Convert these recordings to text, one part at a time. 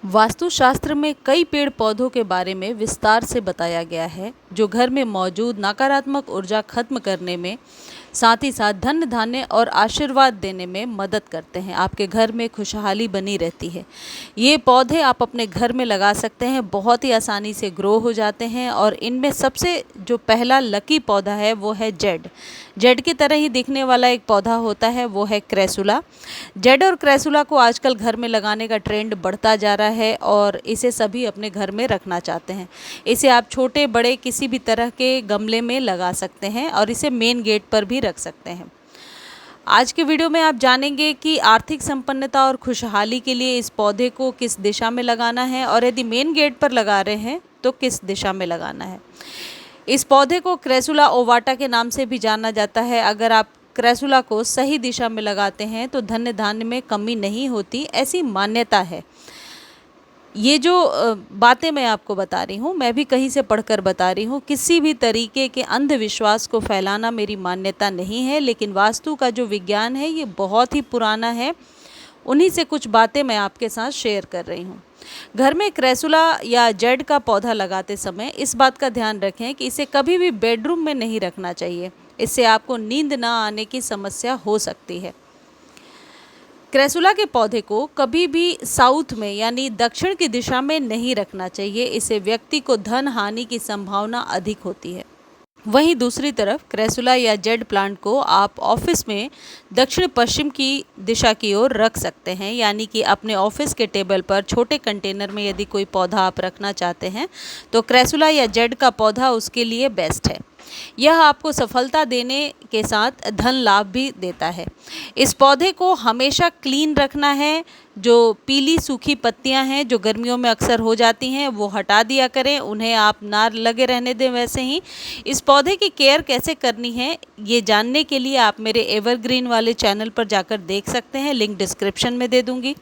वास्तुशास्त्र में कई पेड़ पौधों के बारे में विस्तार से बताया गया है जो घर में मौजूद नकारात्मक ऊर्जा खत्म करने में, साथ ही साथ धन धान्य और आशीर्वाद देने में मदद करते हैं। आपके घर में खुशहाली बनी रहती है। ये पौधे आप अपने घर में लगा सकते हैं, बहुत ही आसानी से ग्रो हो जाते हैं। और इनमें सबसे जो पहला लकी पौधा है वो है जेड। जेड की तरह ही दिखने वाला एक पौधा होता है, वो है क्रेसुला। जेड और क्रेसुला को आजकल घर में लगाने का ट्रेंड बढ़ता जा रहा है और इसे सभी अपने घर में रखना चाहते हैं। इसे आप छोटे बड़े किसी भी तरह के गमले में लगा सकते हैं और इसे मेन गेट पर भी रख सकते हैं। आज के वीडियो में आप जानेंगे कि आर्थिक संपन्नता और खुशहाली के लिए इस पौधे को किस दिशा में लगाना है, और यदि मेन गेट पर लगा रहे हैं तो किस दिशा में लगाना है। इस पौधे को क्रेसुला ओवाटा के नाम से भी जाना जाता है। अगर आप क्रेसुला को सही दिशा में लगाते हैं तो धन धान्य में कमी नहीं होती, ऐसी मान्यता है। ये जो बातें मैं आपको बता रही हूँ, मैं भी कहीं से पढ़कर बता रही हूँ। किसी भी तरीके के अंधविश्वास को फैलाना मेरी मान्यता नहीं है, लेकिन वास्तु का जो विज्ञान है ये बहुत ही पुराना है। उन्हीं से कुछ बातें मैं आपके साथ शेयर कर रही हूँ। घर में क्रेसुला या जेड का पौधा लगाते समय इस बात का ध्यान रखें कि इसे कभी भी बेडरूम में नहीं रखना चाहिए। इससे आपको नींद ना आने की समस्या हो सकती है। क्रेसुला के पौधे को कभी भी साउथ में यानी दक्षिण की दिशा में नहीं रखना चाहिए। इससे व्यक्ति को धन हानि की संभावना अधिक होती है। वहीं दूसरी तरफ क्रेसुला या जेड प्लांट को आप ऑफिस में दक्षिण पश्चिम की दिशा की ओर रख सकते हैं, यानी कि अपने ऑफिस के टेबल पर छोटे कंटेनर में यदि कोई पौधा आप रखना चाहते हैं तो क्रेसुला या जेड का पौधा उसके लिए बेस्ट है। यह आपको सफलता देने के साथ धन लाभ भी देता है। इस पौधे को हमेशा क्लीन रखना है। जो पीली सूखी पत्तियां हैं जो गर्मियों में अक्सर हो जाती हैं वो हटा दिया करें, उन्हें आप ना लगे रहने दें। वैसे ही इस पौधे की केयर कैसे करनी है ये जानने के लिए आप मेरे एवरग्रीन वाले चैनल पर जाकर देख सकते हैं, लिंक डिस्क्रिप्शन में दे दूंगी।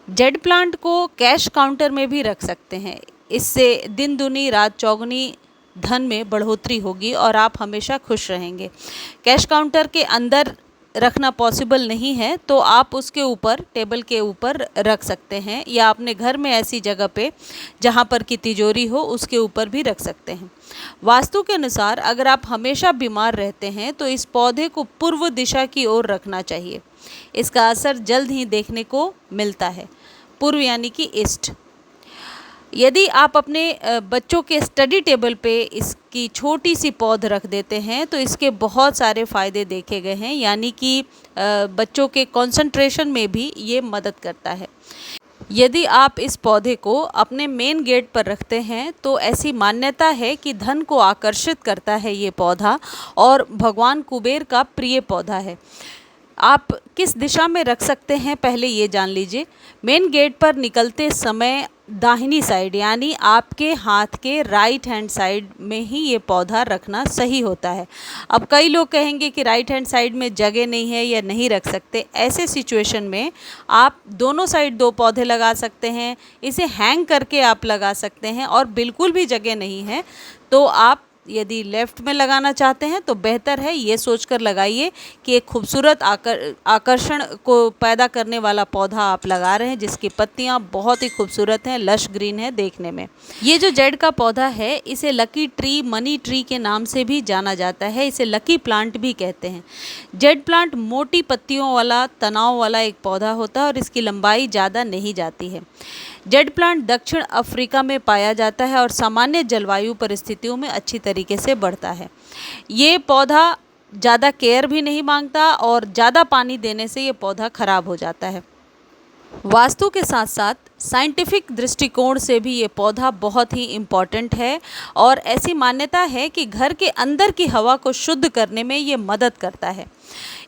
जेड प्लांट को कैश काउंटर में भी रख सकते हैं। इससे दिन दुनी रात चौगुनी धन में बढ़ोतरी होगी और आप हमेशा खुश रहेंगे। कैश काउंटर के अंदर रखना पॉसिबल नहीं है तो आप उसके ऊपर, टेबल के ऊपर रख सकते हैं, या अपने घर में ऐसी जगह पे जहाँ पर की तिजोरी हो उसके ऊपर भी रख सकते हैं। वास्तु के अनुसार अगर आप हमेशा बीमार रहते हैं तो इस पौधे को पूर्व दिशा की ओर रखना चाहिए। इसका असर जल्द ही देखने को मिलता है। पूर्व यानी कि ईस्ट। यदि आप अपने बच्चों के स्टडी टेबल पे इसकी छोटी सी पौध रख देते हैं तो इसके बहुत सारे फ़ायदे देखे गए हैं, यानी कि बच्चों के कंसंट्रेशन में भी ये मदद करता है। यदि आप इस पौधे को अपने मेन गेट पर रखते हैं तो ऐसी मान्यता है कि धन को आकर्षित करता है ये पौधा, और भगवान कुबेर का प्रिय पौधा है। आप किस दिशा में रख सकते हैं पहले ये जान लीजिए। मेन गेट पर निकलते समय दाहिनी साइड यानी आपके हाथ के राइट हैंड साइड में ही ये पौधा रखना सही होता है। अब कई लोग कहेंगे कि राइट हैंड साइड में जगह नहीं है या नहीं रख सकते। ऐसे सिचुएशन में आप दोनों साइड दो पौधे लगा सकते हैं। इसे हैंग करके आप लगा सकते हैं, और बिल्कुल भी जगह नहीं है तो आप यदि लेफ़्ट में लगाना चाहते हैं तो बेहतर है ये सोचकर लगाइए कि एक खूबसूरत आकर्षण को पैदा करने वाला पौधा आप लगा रहे हैं जिसकी पत्तियां बहुत ही खूबसूरत हैं, लश ग्रीन है देखने में। ये जो जेड का पौधा है इसे लकी ट्री, मनी ट्री के नाम से भी जाना जाता है। इसे लकी प्लांट भी कहते हैं। जेड प्लांट मोटी पत्तियों वाला, तनाव वाला एक पौधा होता है और इसकी लंबाई ज़्यादा नहीं जाती है। जेड प्लांट दक्षिण अफ्रीका में पाया जाता है और सामान्य जलवायु परिस्थितियों में अच्छी तरीके से बढ़ता है। ये पौधा ज़्यादा केयर भी नहीं मांगता और ज़्यादा पानी देने से ये पौधा खराब हो जाता है। वास्तु के साथ साथ साइंटिफिक दृष्टिकोण से भी ये पौधा बहुत ही इम्पॉर्टेंट है, और ऐसी मान्यता है कि घर के अंदर की हवा को शुद्ध करने में ये मदद करता है।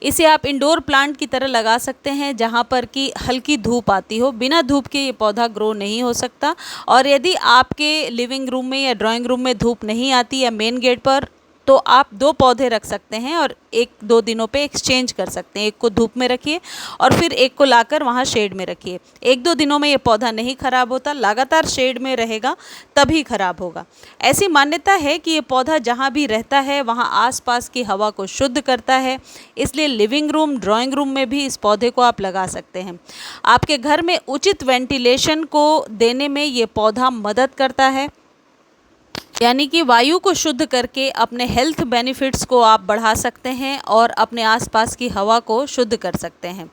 इसे आप इंडोर प्लांट की तरह लगा सकते हैं जहाँ पर कि हल्की धूप आती हो। बिना धूप के ये पौधा ग्रो नहीं हो सकता, और यदि आपके लिविंग रूम में या ड्राइंग रूम में धूप नहीं आती या मेन गेट पर, तो आप 2 पौधे रख सकते हैं और 1-2 दिनों पे एक्सचेंज कर सकते हैं। एक को धूप में रखिए और फिर एक को लाकर वहाँ शेड में रखिए। 1-2 दिनों में ये पौधा नहीं खराब होता, लगातार शेड में रहेगा तभी खराब होगा। ऐसी मान्यता है कि ये पौधा जहाँ भी रहता है वहाँ आसपास की हवा को शुद्ध करता है, इसलिए लिविंग रूम, ड्राइंग रूम में भी इस पौधे को आप लगा सकते हैं। आपके घर में उचित वेंटिलेशन को देने में ये पौधा मदद करता है, यानी कि वायु को शुद्ध करके अपने हेल्थ बेनिफिट्स को आप बढ़ा सकते हैं और अपने आसपास की हवा को शुद्ध कर सकते हैं।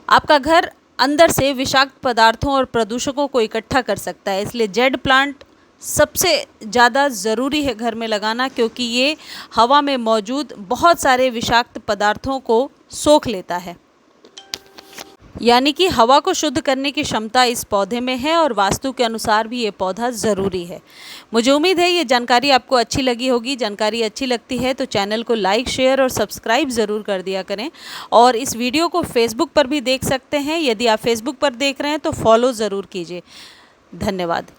आपका घर अंदर से विषाक्त पदार्थों और प्रदूषकों को इकट्ठा कर सकता है, इसलिए जेड प्लांट सबसे ज़्यादा ज़रूरी है घर में लगाना, क्योंकि ये हवा में मौजूद बहुत सारे विषाक्त पदार्थों को सोख लेता है। यानी कि हवा को शुद्ध करने की क्षमता इस पौधे में है और वास्तु के अनुसार भी ये पौधा ज़रूरी है। मुझे उम्मीद है ये जानकारी आपको अच्छी लगी होगी। जानकारी अच्छी लगती है तो चैनल को लाइक, शेयर और सब्सक्राइब ज़रूर कर दिया करें। और इस वीडियो को फेसबुक पर भी देख सकते हैं। यदि आप फेसबुक पर देख रहे हैं तो फॉलो ज़रूर कीजिए। धन्यवाद।